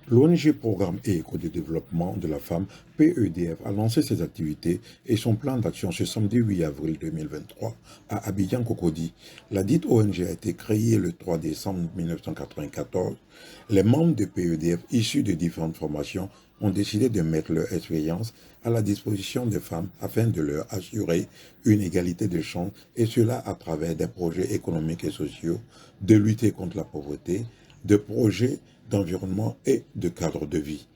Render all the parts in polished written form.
L'ONG Programme et Éco de développement de la femme, PEDF, a lancé ses activités et son plan d'action ce samedi 8 avril 2023 à Abidjan-Cocody. La dite ONG a été créée le 3 décembre 1994. Les membres de PEDF, issus de différentes formations, ont décidé de mettre leur expérience à la disposition des femmes afin de leur assurer une égalité de chance, et cela à travers des projets économiques et sociaux, de lutter contre la pauvreté, de projets d'environnement et de cadre de vie.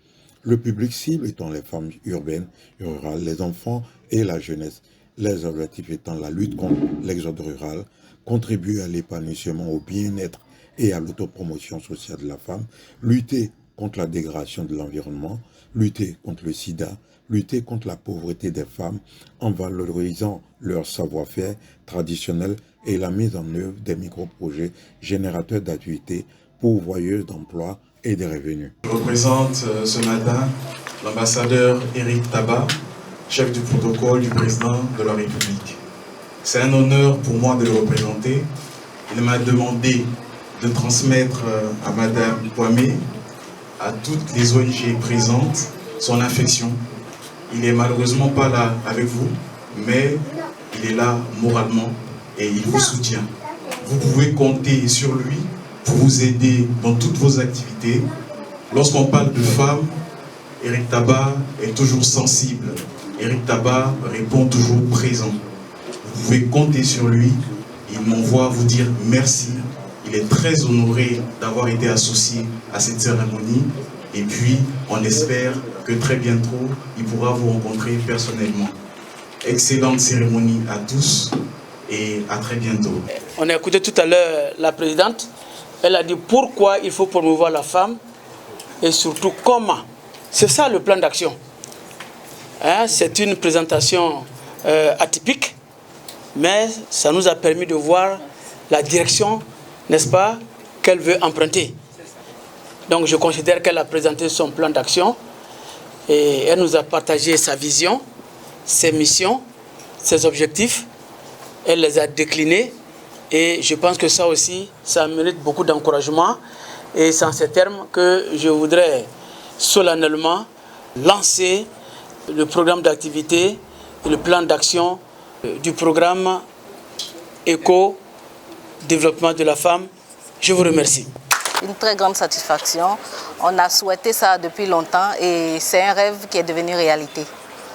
Le public cible étant les femmes urbaines, rurales, les enfants et la jeunesse. Les objectifs étant la lutte contre l'exode rural, contribuer à l'épanouissement, au bien-être et à l'autopromotion sociale de la femme, lutter contre la dégradation de l'environnement, lutter contre le sida, lutter contre la pauvreté des femmes en valorisant leur savoir-faire traditionnel et la mise en œuvre des micro-projets générateurs d'activités pourvoyeuses d'emplois et de revenus. Je représente ce matin l'ambassadeur Éric Tabat, chef du protocole du président de la République. C'est un honneur pour moi de le représenter. Il m'a demandé de transmettre à Madame Kwame, à toutes les ONG présentes, son affection. Il n'est malheureusement pas là avec vous, mais il est là moralement et il vous soutient. Vous pouvez compter sur lui pour vous aider dans toutes vos activités. Lorsqu'on parle de femmes, Éric Tabat est toujours sensible. Éric Tabat répond toujours présent. Vous pouvez compter sur lui. Il m'envoie vous dire merci. Il est très honoré d'avoir été associé à cette cérémonie. Et puis, on espère que très bientôt, il pourra vous rencontrer personnellement. Excellente cérémonie à tous et à très bientôt. On a écouté tout à l'heure la présidente. Elle a dit pourquoi il faut promouvoir la femme et surtout comment. C'est ça le plan d'action. Hein, c'est une présentation atypique, mais ça nous a permis de voir la direction, n'est-ce pas, qu'elle veut emprunter. Donc je considère qu'elle a présenté son plan d'action et elle nous a partagé sa vision, ses missions, ses objectifs. Elle les a déclinés. Et je pense que ça aussi, ça mérite beaucoup d'encouragement. Et c'est en ces termes que je voudrais solennellement lancer le programme d'activité et le plan d'action du programme Éco-développement de la femme. Je vous remercie. Une très grande satisfaction. On a souhaité ça depuis longtemps et c'est un rêve qui est devenu réalité.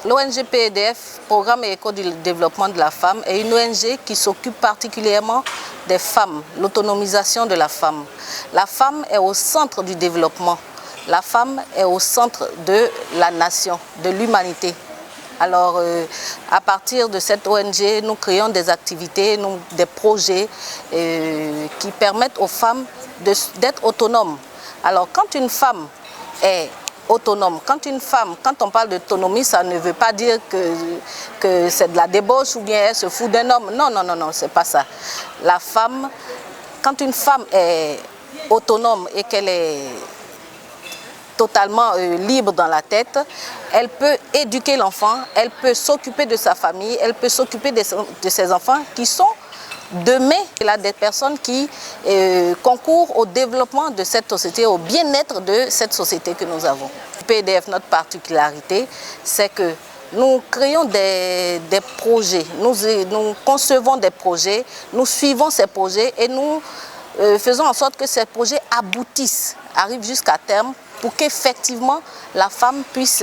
L'ONG PEDF, Programme et Éco du développement de la femme, est une ONG qui s'occupe particulièrement des femmes, l'autonomisation de la femme. La femme est au centre du développement. La femme est au centre de la nation, de l'humanité. Alors, à partir de cette ONG, nous créons des activités, des projets qui permettent aux femmes d'être autonomes. Alors, quand une femme est autonome. Quand on parle d'autonomie, ça ne veut pas dire que c'est de la débauche ou bien elle se fout d'un homme. Non, non, non, non, c'est pas ça. La femme, quand une femme est autonome et qu'elle est totalement libre dans la tête, elle peut éduquer l'enfant, elle peut s'occuper de sa famille, elle peut s'occuper de ses enfants qui sont demain. Il y a des personnes qui concourent au développement de cette société, au bien-être de cette société que nous avons. PEDF, notre particularité, c'est que nous créons des projets, nous concevons des projets, nous suivons ces projets et nous faisons en sorte que ces projets aboutissent, arrivent jusqu'à terme pour qu'effectivement la femme puisse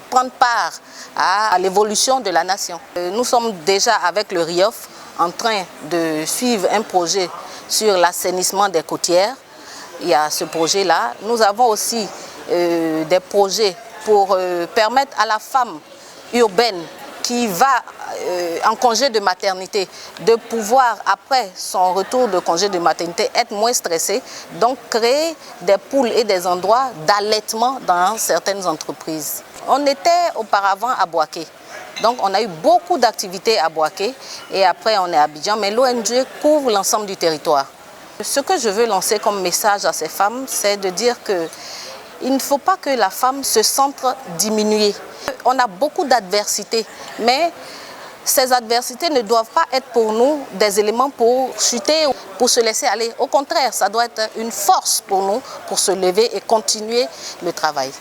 prendre part à l'évolution de la nation. Nous sommes déjà avec le RIOF en train de suivre un projet sur l'assainissement des côtières. Il y a ce projet-là. Nous avons aussi des projets pour permettre à la femme urbaine qui va en congé de maternité de pouvoir, après son retour de congé de maternité, être moins stressée. Donc créer des poules et des endroits d'allaitement dans certaines entreprises. On était auparavant à Boaké. Donc on a eu beaucoup d'activités à Boaké et après on est à Abidjan, mais l'ONG couvre l'ensemble du territoire. Ce que je veux lancer comme message à ces femmes, c'est de dire qu'il ne faut pas que la femme se sente diminuée. On a beaucoup d'adversités, mais ces adversités ne doivent pas être pour nous des éléments pour chuter, pour se laisser aller. Au contraire, ça doit être une force pour nous, pour se lever et continuer le travail.